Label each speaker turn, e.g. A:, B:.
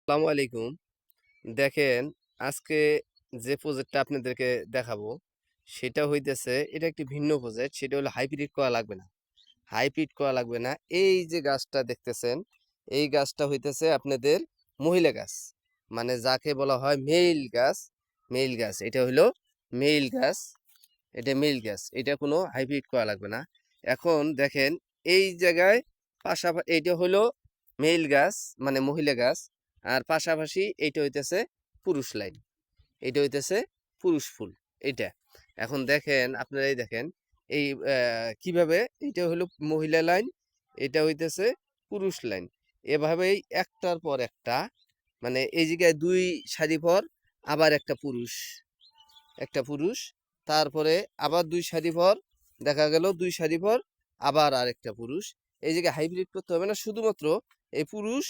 A: আসসালামু আলাইকুম। দেখেন, আজকে যে প্রজেক্টটা আপনাদেরকে দেখাবো, সেটা হইতেছে এটা একটি ভিন্ন প্রজেক্ট। সেটা হলো হাইব্রিড করা লাগবে না। হাইব্রিড করা লাগবে না। এই যে গাছটা দেখতেছেন, এই গাছটা হইতেছে আপনাদের মহিলা গাছ। মানে যাকে বলা হয় মেইল গাছ, মেইল গাছ। এটা হইলো মেইল গাছ, এটা মেইল গাছ। এটা কোনো হাইব্রিড করা লাগবে না। এখন দেখেন এই জায়গায় এইটা হলো মেইল গাছ, মানে মহিলা গাছ। আর পাশাপাশি এইটা হইতেছে পুরুষ লাইন, এটা হইতেছে পুরুষ ফুল। এইটা এখন দেখেন, আপনারাই দেখেন এই কিভাবে এটা হলো মহিলা লাইন, এটা হইতেছে পুরুষ লাইন। এভাবেই একটার পর একটা, মানে এই জায়গায় দুই সারি পর আবার একটা পুরুষ, তারপরে আবার দুই সারি পর দেখা গেল দুই সারি পর আবার আরেকটা পুরুষ। এই জায়গায় হাইব্রিড করতে হবে না, শুধুমাত্র এই পুরুষ